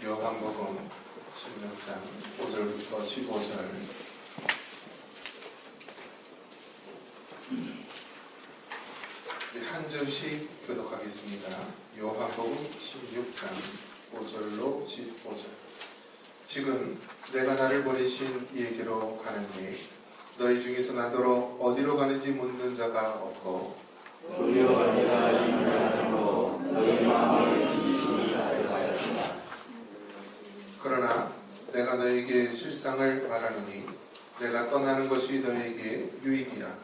요한복음 16장 5절부터 15절 한 절씩 교독하겠습니다. 요한복음 16장 5절로 15절. 지금 내가 나를 보내신 이에게로 가는데 너희 중에서 나더러 어디로 가는지 묻는 자가 없고 도리어 내가 인자로 너희 마음에 진심이 가득하였다. 그러나 내가 너에게 실상을 말하노니 내가 떠나는 것이 너에게 유익이라.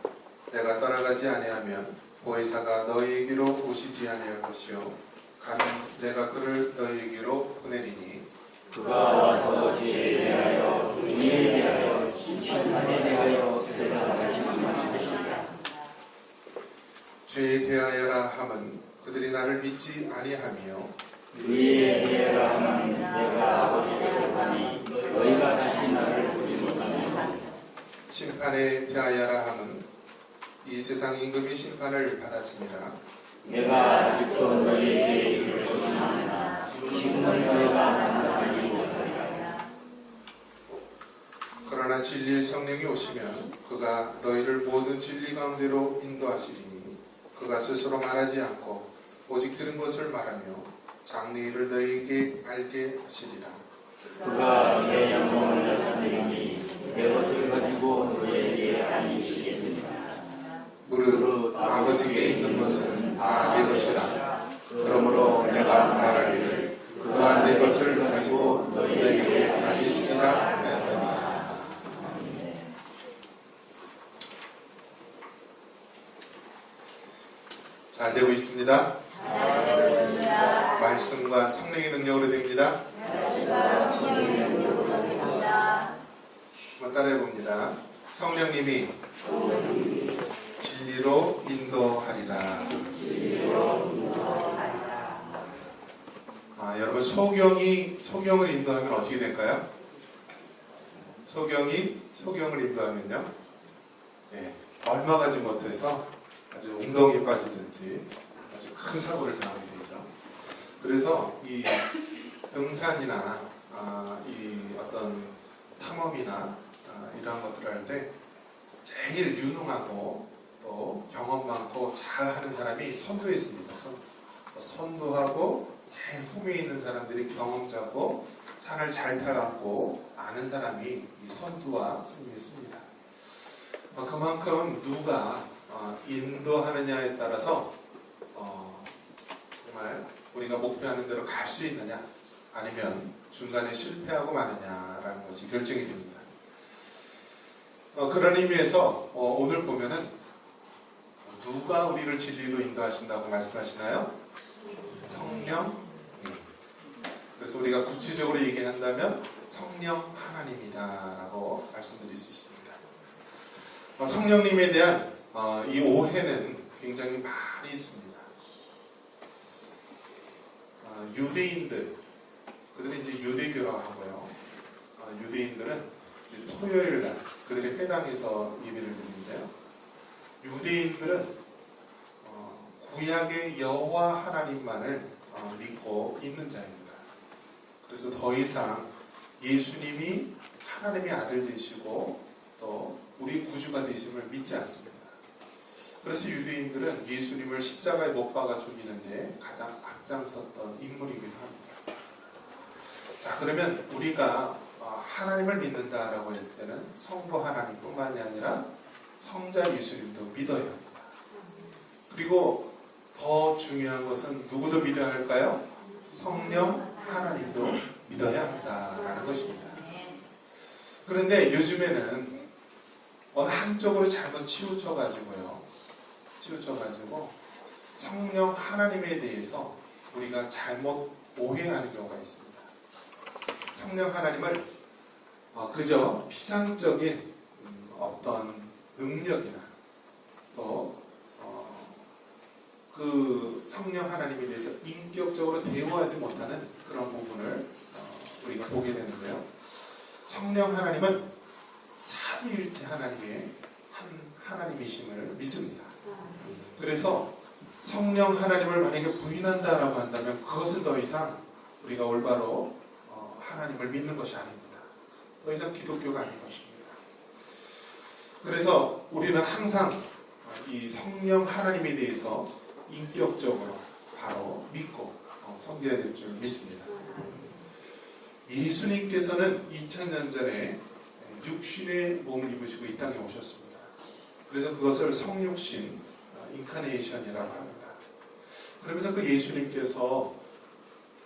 내가 떠나가지 아니하면 보혜사가 너희에게로 오시지 아니할 것이요 가는 내가 그를 너희에게로 보내리니 그가 와서 지혜에 대하여 의에 대하여 심판에 대하여 세상을 심판하시리라. 죄에 대하여라 함은 그들이 나를 믿지 아니하며 의에 대하여라 함은 내가 아버지를 하니 너희가 다시 나를 보지 못하느니라. 심판에 대하여라 함은 이 세상 임금이 심판을 받았으니라. 내가 아직도 너희에게 이를 소망하나 지금은 너희가 만나지 못하리라. 그러나 진리의 성령이 오시면 그가 너희를 모든 진리 가운데로 인도하시리니 그가 스스로 말하지 않고 오직 들은 것을 말하며 장래 일을 너희에게 알게 하시리라. 그가 내 영광을 나타내니 내 것을 가지고 너희에게 알리시겠느니라. 무릇 아버지께 있는 것은 다 내 것이라. 그러므로 내가 말하기를 그가 내 것을 가지고 너희에게 알리시리라 하였노라. 잘 되고 있습니다. 말씀과 성령의 능력으로 됩니다. 한번 따라해 봅니다. 성령님이 진리로 인도하리라. 여러분 소경을 인도하면 어떻게 될까요? 소경을 인도하면요, 얼마 가지 못해서 아주 웅덩이에 빠지든지 아주 큰 사고를 당하게 되죠. 그래서 이 등산이나 이 어떤 탐험이나 이런 것들을 할 때 제일 유능하고 또 경험 많고 잘하는 사람이 선두에 있습니다. 선두하고 제일 후미에 있는 사람들이 경험자고 산을 잘 타갖고 아는 사람이 이 선두와 승리에 있습니다. 그만큼 누가 인도하느냐에 따라서 정말 우리가 목표하는 대로 갈 수 있느냐 아니면 중간에 실패하고 마느냐라는 것이 결정이 됩니다. 그런 의미에서 오늘 보면은 누가 우리를 진리로 인도하신다고 말씀하시나요? 성령. 그래서 우리가 구체적으로 얘기한다면 성령 하나님이다라고 말씀드릴 수 있습니다. 성령님에 대한 이 오해는 굉장히 많이 있습니다. 유대인들, 그들이 이제 유대교라고 하고요. 유대인들은 이제 토요일날 그들의 회당에서 예배를 드리는데요. 유대인들은 구약의 여호와 하나님만을 믿고 있는 자입니다. 그래서 더 이상 예수님이 하나님의 아들 되시고 또 우리 구주가 되심을 믿지 않습니다. 그래서 유대인들은 예수님을 십자가에 못 박아 죽이는데 가장 앞장섰던 인물이기도 합니다. 자, 그러면 우리가 하나님을 믿는다라고 했을 때는 성부 하나님뿐만이 아니라 성자 예수님도 믿어야 합니다. 그리고 더 중요한 것은 누구도 믿어야 할까요? 성령 하나님도 믿어야 한다라는 것입니다. 그런데 요즘에는 어느 한쪽으로 잘못 치우쳐가지고 성령 하나님에 대해서 우리가 잘못 오해하는 경우가 있습니다. 성령 하나님을 그저 피상적인 어떤 능력이나 또 그 성령 하나님에 대해서 인격적으로 대우하지 못하는 그런 부분을 우리가 보게 되는데요. 성령 하나님은 삼위일체 하나님의 한 하나님이심을 믿습니다. 그래서 성령 하나님을 만약에 부인한다라고 한다면 그것은 더 이상 우리가 올바로 하나님을 믿는 것이 아닙니다. 더 이상 기독교가 아닌 것입니다. 그래서 우리는 항상 이 성령 하나님에 대해서 인격적으로 바로 믿고 섬겨야 될 줄 믿습니다. 예수님께서는 2000년 전에 육신의 몸을 입으시고 이 땅에 오셨습니다. 그래서 그것을 성육신, 인카네이션이라고 합니다. 그러면서 그 예수님께서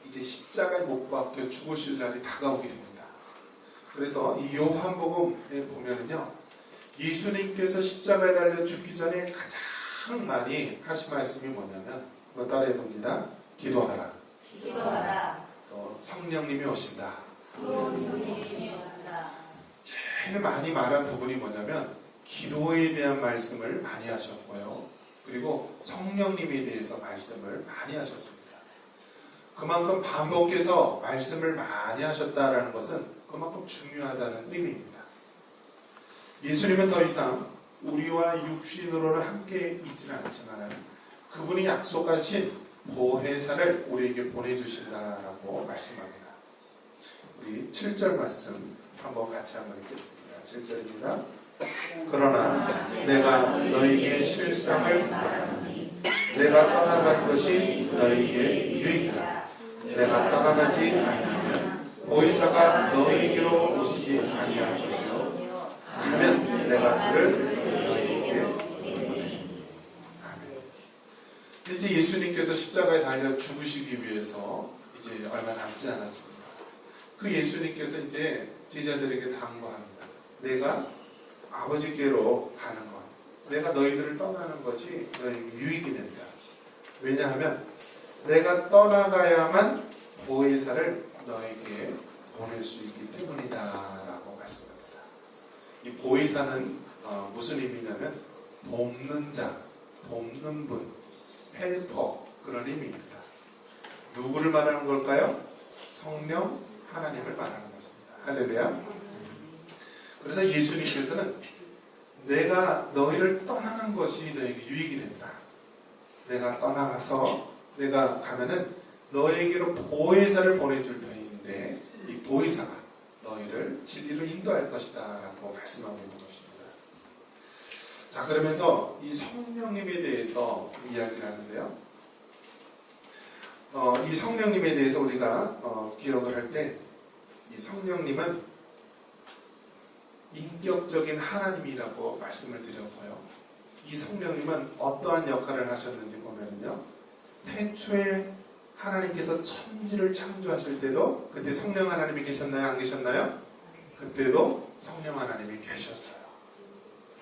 이제 십자가에 못 박혀 죽으실 날이 다가오게 됩니다. 그래서 이 요한복음에 보면은요, 예수님께서 십자가에 달려 죽기 전에 가장 많이 하신 말씀이 뭐냐면, 한번 따라해 봅니다. 기도하라. 기도하라. 또 성령님이 오신다. 성령님이 오신다. 제일 많이 말한 부분이 뭐냐면 기도에 대한 말씀을 많이 하셨고요. 그리고 성령님에 대해서 말씀을 많이 하셨습니다. 그만큼 반복해서 말씀을 많이 하셨다라는 것은 그만큼 중요하다는 의미입니다. 예수님은 더 이상 우리와 육신으로는 함께 있지는 않지만 그분이 약속하신 보혜사를 우리에게 보내주신다라고 말씀합니다. 우리 7절 말씀 한번 같이 한번 읽겠습니다. 7절입니다. 그러나 내가 너희에게 실상을 말하노니 내가 떠나갈 것이 너희에게 유익이라. 내가 떠나가지 아니하면 보혜사가 너희에게로 오시지 아니할 것이요 가면 내가 그를 너희에게 보내. 아멘. 이제 예수님께서 십자가에 달려 죽으시기 위해서 이제 얼마 남지 않았습니다. 그 예수님께서 이제 제자들에게 당부합니다. 내가 아버지께로 가는 것, 내가 너희들을 떠나는 것이 너희에게 유익이 된다. 왜냐하면 내가 떠나가야만 보혜사를 너에게 보낼 수 있기 때문이다 라고 말씀합니다. 이 보혜사는 무슨 의미냐면 돕는 자, 돕는 분, 헬퍼, 그런 의미입니다. 누구를 말하는 걸까요? 성령 하나님을 말하는 것입니다. 할렐루야. 그래서 예수님께서는 내가 너희를 떠나는 것이 너에게 유익이 된다. 내가 떠나가서 내가 가면은 너에게로 보혜사를 보내줄 터인데 이 보혜사가 너희를 진리로 인도할 것이다 라고 말씀하고 있는 것입니다. 자, 그러면서 이 성령님에 대해서 이야기를 하는데요. 이 성령님에 대해서 우리가 기억을 할 때 이 성령님은 인격적인 하나님이라고 말씀을 드렸고요. 이 성령님은 어떠한 역할을 하셨는지 보면요. 태초에 하나님께서 천지를 창조하실 때도 그때 성령 하나님이 계셨나요? 안 계셨나요? 그때도 성령 하나님이 계셨어요.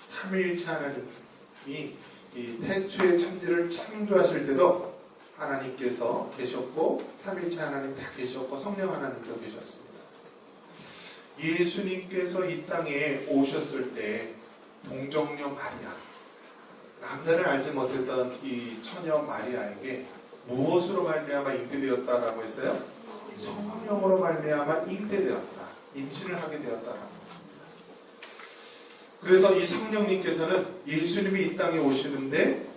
삼위일체 하나님이 이 태초에 천지를 창조하실 때도 하나님께서 계셨고 삼위일체 하나님 다 계셨고 성령 하나님도 계셨습니다. 예수님께서 이 땅에 오셨을 때 동정녀 마리아, 남자를 알지 못했던 이 처녀 마리아에게 무엇으로 말미암아 잉태되었다라고 했어요? 성령으로 말미암아 잉태되었다, 임신을 하게 되었다라고 합니다. 그래서 이 성령님께서는 예수님이 이 땅에 오시는데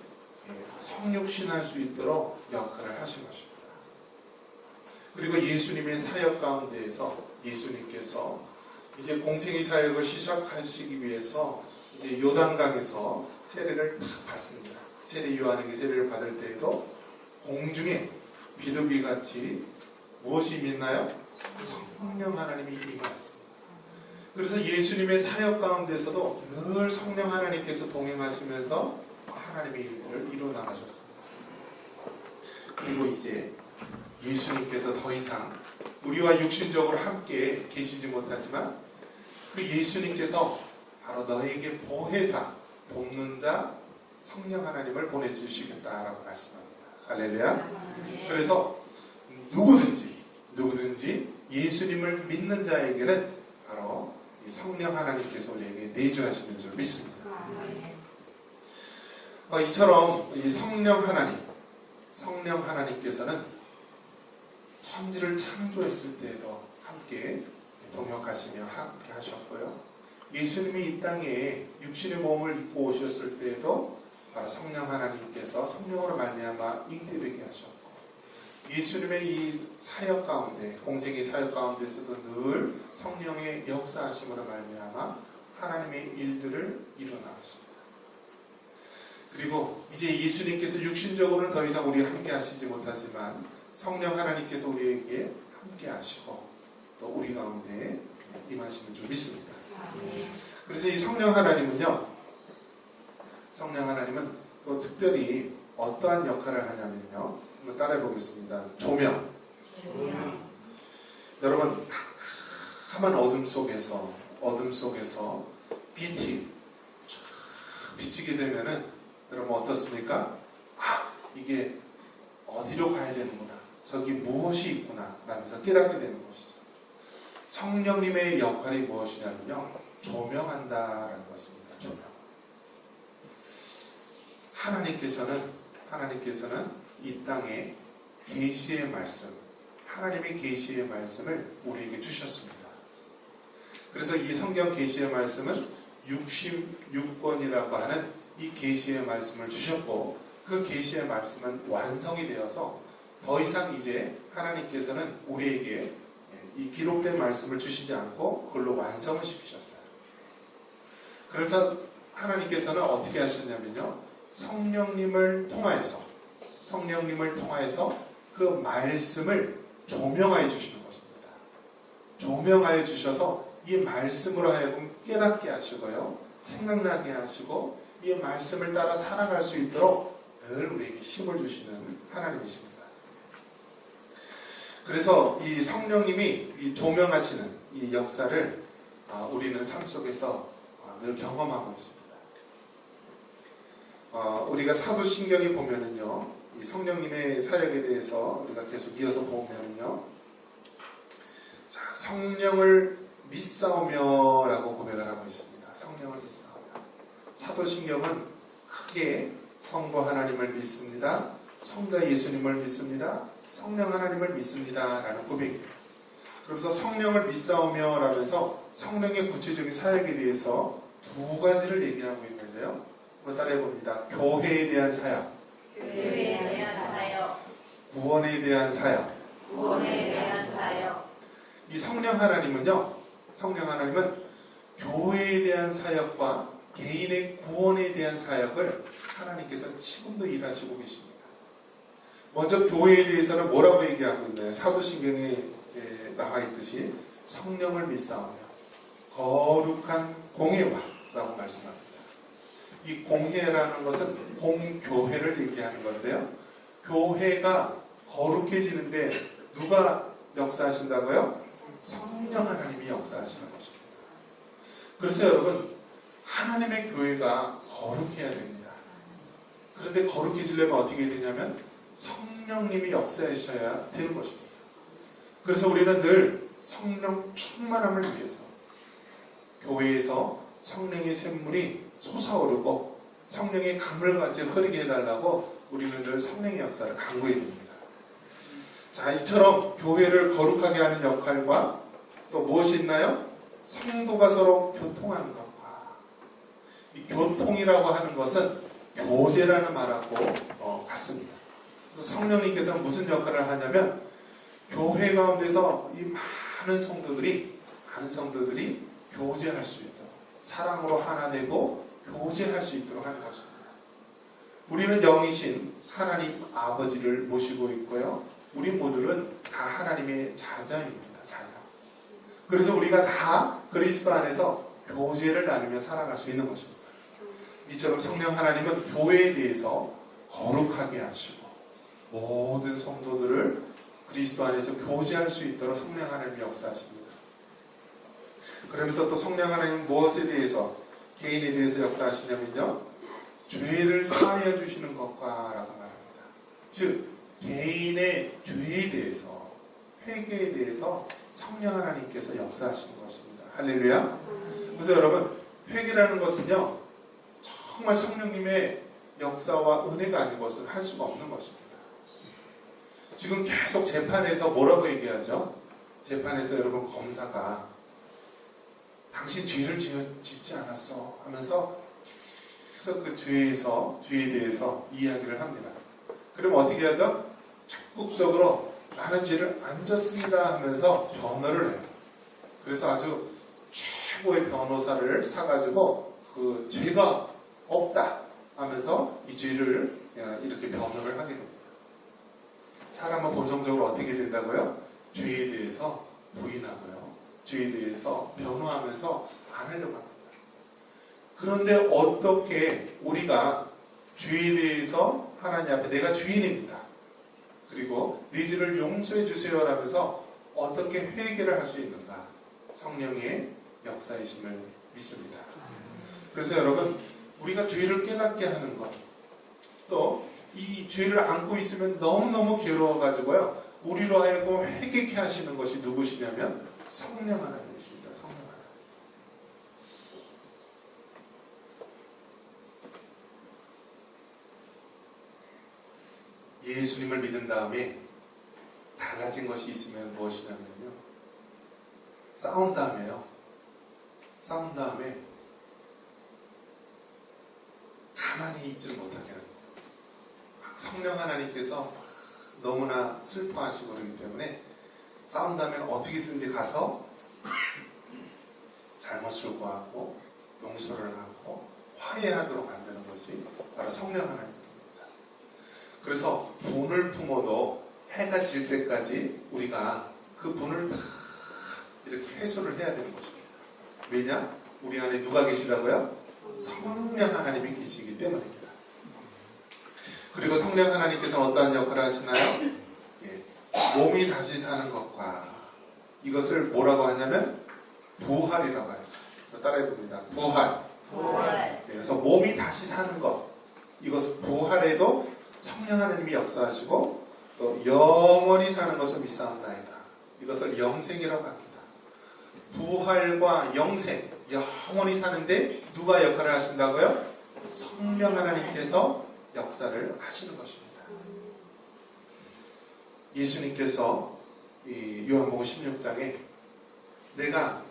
성육신할 수 있도록 역할을 하신 것입니다. 그리고 예수님의 사역 가운데에서 예수님께서 이제 공생의 사역을 시작하시기 위해서 이제 요단강에서 세례를 다 받습니다. 세례 요한에게 세례를 받을 때에도 공중에 비둘기같이 무엇이 임했나요? 성령 하나님이 임하였습니다. 그래서 예수님의 사역 가운데서도 늘 성령 하나님께서 동행하시면서 하나님의 일들을 이루어 나가셨습니다. 그리고 이제 예수님께서 더 이상 우리와 육신적으로 함께 계시지 못하지만 그 예수님께서 바로 너에게 보혜사, 돕는 자, 성령 하나님을 보내주시겠다라고 말씀합니다. 할렐루야. 그래서 누구든지 예수님을 믿는 자에게는 바로 이 성령 하나님께서 우리에게 내주하시는 줄 믿습니다. 이처럼 이 성령 하나님께서는 천지를 창조했을 때에도 함께 동역하시며 함께 하셨고요. 예수님이 이 땅에 육신의 몸을 입고 오셨을 때에도 바로 성령 하나님께서 성령으로 말미암아 잉태되게 하셨고, 예수님의 이 사역 가운데, 공생의 사역 가운데서도 늘 성령의 역사하심으로 말미암아 하나님의 일들을 일어나십니다. 그리고 이제 예수님께서 육신적으로는 더 이상 우리와 함께 하시지 못하지만 성령 하나님께서 우리에게 함께 하시고 또 우리 가운데 임하시는 줄 믿습니다. 그래서 이 성령 하나님은요, 성령 하나님은 또 특별히 어떠한 역할을 하냐면요, 한번 따라해 보겠습니다. 조명. 여러분, 캄캄한 어둠 속에서 빛이 쫙 비치게 되면은 여러분 어떻습니까? 아, 이게 어디로 가야 되는구나, 저기 무엇이 있구나 라면서 깨닫게 되는 것이죠. 성령님의 역할이 무엇이냐면요, 조명한다라는 것입니다. 조명. 하나님께서는 이 땅에 계시의 말씀, 하나님의 계시의 말씀을 우리에게 주셨습니다. 그래서 이 성경 계시의 말씀은 66권이라고 하는 이 계시의 말씀을 주셨고, 그 계시의 말씀은 완성이 되어서 더 이상 이제 하나님께서는 우리에게 이 기록된 말씀을 주시지 않고 그걸로 완성을 시키셨어요. 그래서 하나님께서는 어떻게 하셨냐면요, 성령님을 통하여서 그 말씀을 조명하여 주시는 것입니다. 조명하여 주셔서 이 말씀으로 하여금 깨닫게 하시고요, 생각나게 하시고 이 말씀을 따라 살아갈 수 있도록 늘 우리에게 힘을 주시는 하나님이십니다. 그래서 이 성령님이 이 조명하시는 이 역사를 우리는 삶 속에서 늘 경험하고 있습니다. 우리가 사도신경에 보면은요, 이 성령님의 사역에 대해서 우리가 계속 이어서 보면은요, 자, 성령을 믿사오며라고 고백을 하고 있습니다. 성령을 믿사오며. 사도신경은 크게 성부 하나님을 믿습니다, 성자 예수님을 믿습니다, 성령 하나님을 믿습니다 라는 고백입니다. 그러면서 성령을 믿사오며 라면서 성령의 구체적인 사역에 대해서 두 가지를 얘기하고 있는데요, 한번 따라해봅니다. 교회에 대한 사역, 구원에 대한 사역. 이 성령 하나님은 교회에 대한 사역과 개인의 구원에 대한 사역을 하나님께서 지금도 일하시고 계십니다. 먼저 교회에 대해서는 뭐라고 얘기하고 있나요? 사도신경에 나와 있듯이 성령을 믿사오며 거룩한 공회와 라고 말씀합니다. 이 공회라는 것은 공교회를 얘기하는 건데요, 교회가 거룩해지는데 누가 역사하신다고요? 성령 하나님이 역사하시는 것입니다. 그래서 여러분, 하나님의 교회가 거룩해야 됩니다. 그런데 거룩해지려면 어떻게 되냐면 성령님이 역사하셔야 되는 것입니다. 그래서 우리는 늘 성령 충만함을 위해서 교회에서 성령의 샘물이 솟아오르고 성령의 감을 같이 흐르게 해달라고 우리는 늘 성령의 역사를 간구해야 됩니다. 자, 이처럼 교회를 거룩하게 하는 역할과 또 무엇이 있나요? 성도가 서로 교통하는 것과, 이 교통이라고 하는 것은 교제라는 말하고 같습니다. 그래서 성령님께서는 무슨 역할을 하냐면 교회 가운데서 이 많은 성도들이 교제할 수 있도록, 사랑으로 하나 되고 교제할 수 있도록 하는 것입니다. 우리는 영이신 하나님 아버지를 모시고 있고요, 우리 모두는 다 하나님의 자녀입니다. 자녀. 그래서 우리가 다 그리스도 안에서 교제를 나누며 살아갈 수 있는 것입니다. 이처럼 성령 하나님은 교회에 대해서 거룩하게 하시고 모든 성도들을 그리스도 안에서 교제할 수 있도록 성령 하나님이 역사하십니다. 그러면서 또 성령 하나님은 무엇에 대해서, 개인에 대해서 역사하시냐면요, 죄를 사하여 주시는 것과 라고 말합니다. 즉 개인의 죄에 대해서, 회개에 대해서 성령 하나님께서 역사하시는 것입니다. 할렐루야. 그래서 여러분, 회개라는 것은요, 정말 성령님의 역사와 은혜가 아닌 것은 할 수가 없는 것입니다. 지금 계속 재판에서 뭐라고 얘기하죠? 재판에서 여러분, 검사가 당신 죄를 짓지 않았어 하면서 계속 그 죄에 대해서 이야기를 합니다. 그럼 어떻게 하죠? 적극적으로 나는 죄를 안 졌습니다 하면서 변호를 해요. 그래서 아주 최고의 변호사를 사가지고 그 죄가 없다 하면서 이 죄를 이렇게 변호를 하게 됩니다. 사람은 본성적으로 어떻게 된다고요? 죄에 대해서 부인하고요. 죄에 대해서 변호하면서 안 하려고 합니다. 그런데 어떻게 우리가 죄에 대해서 하나님 앞에 내가 죄인입니다. 그리고 네 죄를 용서해 주세요 라면서 어떻게 회개를 할 수 있는가? 성령의 역사이심을 믿습니다. 그래서 여러분, 우리가 죄를 깨닫게 하는 것, 또 이 죄를 안고 있으면 너무너무 괴로워가지고요, 우리로 하여금 회개케 하시는 것이 누구시냐면 성령 하나님이십니다. 성령 하나님. 예수님을 믿은 다음에 달라진 것이 있으면 무엇이냐면요, 싸운 다음에 가만히 있지를 못하게 합니다. 성령 하나님께서 너무나 슬퍼하시고 그러기 때문에 싸운 다음에 어떻게든지 가서 잘못을 구하고 용서를 하고 화해하도록 만드는 것이 바로 성령 하나님입니다. 그래서 분을 품어도 해가 질 때까지 우리가 그 분을 다 이렇게 해소를 해야 되는 것입니다. 왜냐? 우리 안에 누가 계시다고요? 성령 하나님이 계시기 때문입니다. 그리고 성령 하나님께서는 어떠한 역할을 하시나요? 몸이 다시 사는 것과, 이것을 뭐라고 하냐면 부활이라고 하죠. 따라해 봅니다. 부활. 그래서 몸이 다시 사는 것, 이것은 부활에도 성령 하나님이 역사하시고 또 영원히 사는 것을 믿사옵나이다. 이것을 영생이라고 합니다. 부활과 영생, 영원히 사는데 누가 역할을 하신다고요? 성령 하나님께서 역사를 하시는 것입니다. 예수님께서 이 요한복음 16장에 내가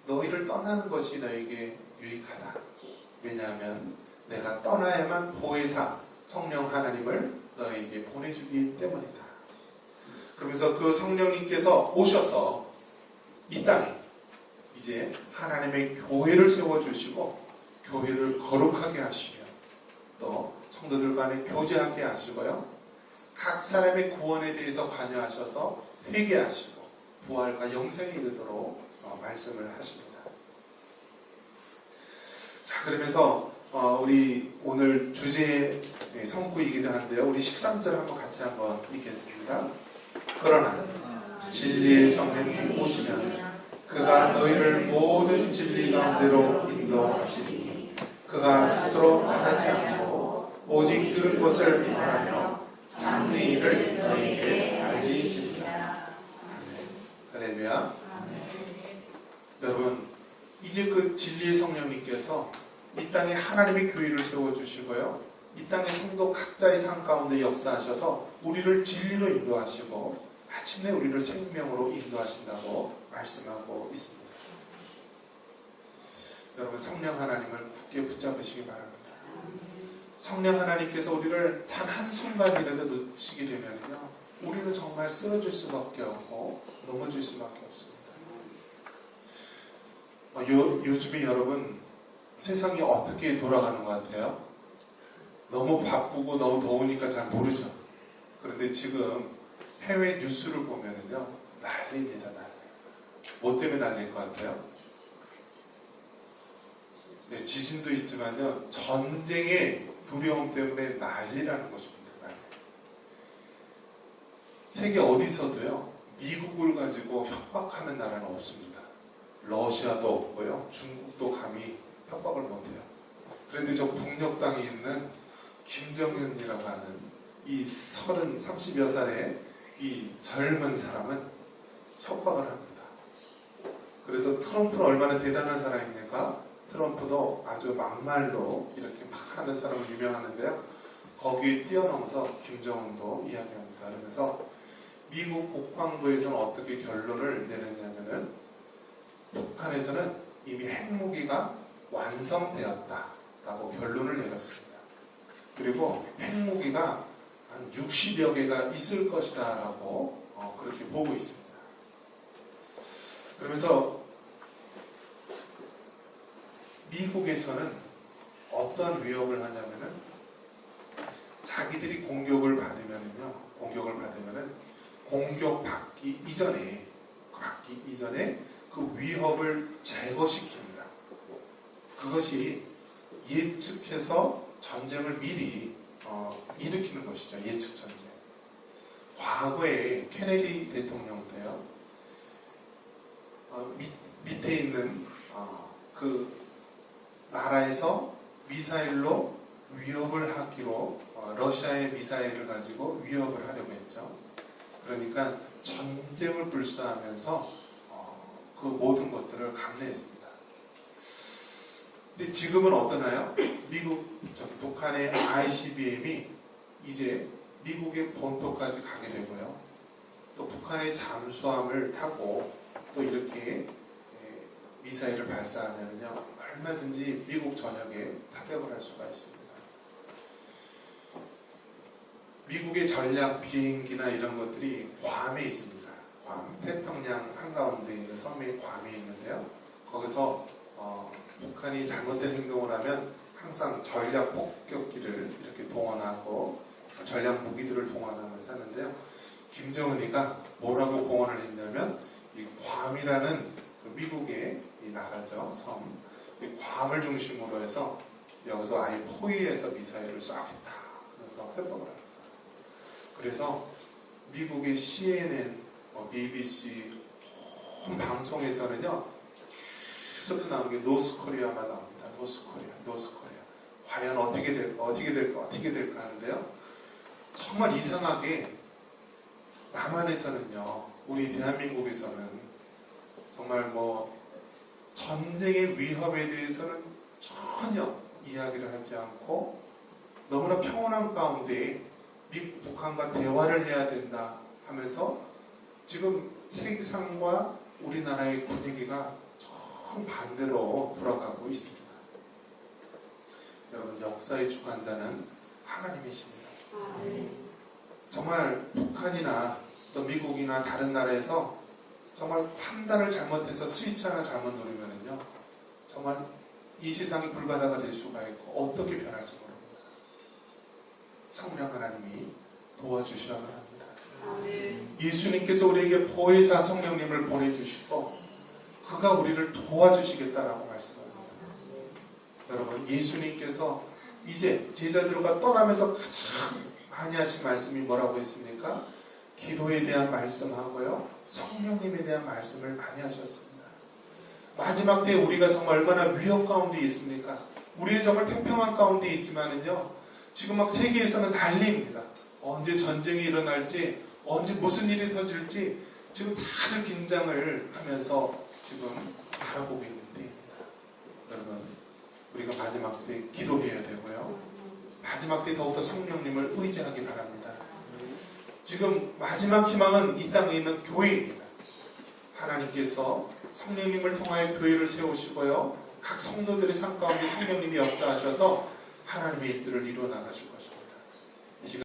너희를 떠나는 것이 너에게 유익하다. 왜냐하면 내가 떠나야만 보혜사 성령 하나님을 너에게 보내주기 때문이다. 그러면서 그 성령님께서 오셔서 이 땅에 이제 하나님의 교회를 세워주시고 교회를 거룩하게 하시며 또 성도들 간에 교제하게 하시고요, 각 사람의 구원에 대해서 관여하셔서 회개하시고 부활과 영생에 이르도록 말씀을 하십니다. 자, 그러면서 우리 오늘 주제의 성구이기도 한데요, 우리 13절 한번 같이 한번 읽겠습니다. 그러나 진리의 성령이 오시면 그가 너희를 모든 진리 가운데로 인도하시니 그가 스스로 말하지 않고 오직 들은 것을 말하며 참는 일을 너희에게 알리시리라. 할렐루야. 여러분, 이제 그 진리의 성령님께서 이 땅에 하나님의 교회를 세워주시고요, 이 땅의 성도 각자의 삶 가운데 역사하셔서 우리를 진리로 인도하시고 마침내 우리를 생명으로 인도하신다고 말씀하고 있습니다. 여러분, 성령 하나님을 굳게 붙잡으시기 바랍니다. 성령 하나님께서 우리를 단 한순간이라도 놓치게 되면요, 우리는 정말 쓰러질 수밖에 없고 넘어질 수밖에 없습니다. 요즘에 여러분, 세상이 어떻게 돌아가는 것 같아요? 너무 바쁘고 너무 더우니까 잘 모르죠. 그런데 지금 해외 뉴스를 보면은요, 난리입니다. 난리. 뭐 때문에 난리일 것 같아요? 네, 지진도 있지만요, 전쟁의 두려움 때문에 난리라는 것입니다. 난리. 세계 어디서도요, 미국을 가지고 협박하는 나라는 없습니다. 러시아도 없고요, 중국도 감히 협박을 못해요. 그런데 저 북녘 땅에 있는 김정은이라고 하는 이 30여 살의 이 젊은 사람은 협박을 합니다. 그래서 트럼프는 얼마나 대단한 사람입니까? 트럼프도 아주 막말로 이렇게 막 하는 사람으로 유명하는데요, 거기에 뛰어넘어서 김정은도 이야기합니다. 그러면서 미국 국방부에서는 어떻게 결론을 내렸냐면은 북한에서는 이미 핵무기가 완성되었다라고 결론을 내렸습니다. 그리고 핵무기가 한 60여 개가 있을 것이다라고 그렇게 보고 있습니다. 그러면서 미국에서는 어떤 위협을 하냐면은 자기들이 공격을 받으면은 공격받기 이전에 그 위협을 제거시킵니다. 그것이 예측해서 전쟁을 미리 일으키는 것이죠. 예측 전쟁. 과거에 케네디 대통령 때요. 밑에 있는 그 나라에서 미사일로 위협을 하기로 러시아의 미사일을 가지고 위협을 하려고 했죠. 그러니까 전쟁을 불사하면서 그 모든 것들을 감내했습니다. 근데 지금은 어떠나요? 북한의 ICBM이 이제 미국의 본토까지 가게 되고요. 또 북한의 잠수함을 타고 또 이렇게 미사일을 발사하면요, 얼마든지 미국 전역에 타격을 할 수가 있습니다. 미국의 전략 비행기나 이런 것들이 괌에 있습니다. 괌, 태평양 한가운데 있는 섬이 괌에 있는데요. 거기서 북한이 잘못된 행동을 하면 항상 전략 폭격기를 이렇게 동원하고 전략 무기들을 동원하면서 하는데요. 김정은이가 뭐라고 공언을 했냐면 이 괌이라는 그 미국의 이 나라죠, 섬. 이 괌을 중심으로 해서 여기서 아예 포위해서 미사일을 쏴겠다. 그래서 회복을 합니다. 그래서 미국의 CNN, BBC 방송에서는요, 계속 나오는 게 노스코리아만 나옵니다. 노스코리아. 과연 어떻게 될까 하는데요. 정말 이상하게 남한에서는요, 우리 대한민국에서는 정말 전쟁의 위협에 대해서는 전혀 이야기를 하지 않고 너무나 평온한 가운데 북한과 대화를 해야 된다 하면서 지금 세상과 우리나라의 분위기가 정반대로 돌아가고 있습니다. 여러분, 역사의 주관자는 하나님이십니다. 정말 북한이나 또 미국이나 다른 나라에서 정말 판단을 잘못해서 스위치 하나 잘못 누르면은요, 정말 이 세상이 불바다가 될 수가 있고 어떻게 변할지 모릅니다. 성령 하나님이 도와주시라고 합니다. 예수님께서 우리에게 보혜사 성령님을 보내주시고 그가 우리를 도와주시겠다라고 말씀합니다. 여러분, 예수님께서 이제 제자들과 떠나면서 가장 많이 하신 말씀이 뭐라고 했습니까? 기도에 대한 말씀하고요, 성령님에 대한 말씀을 많이 하셨습니다. 마지막 때 우리가 정말 얼마나 위협 가운데 있습니까? 우리는 정말 태평한 가운데 있지만은요, 지금 막 세계에서는 난리입니다. 언제 전쟁이 일어날지, 언제 무슨 일이 터질지 지금 다들 긴장을 하면서 지금 바라보고 있는 때입니다. 여러분, 우리가 마지막 때 기도해야 되고요, 마지막 때 더욱더 성령님을 의지하기 바랍니다. 지금 마지막 희망은 이 땅에 있는 교회입니다. 하나님께서 성령님을 통하여 교회를 세우시고요, 각 성도들의 삶 가운데 성령님이 역사하셔서 하나님의 일들을 이루어 나가실 것입니다.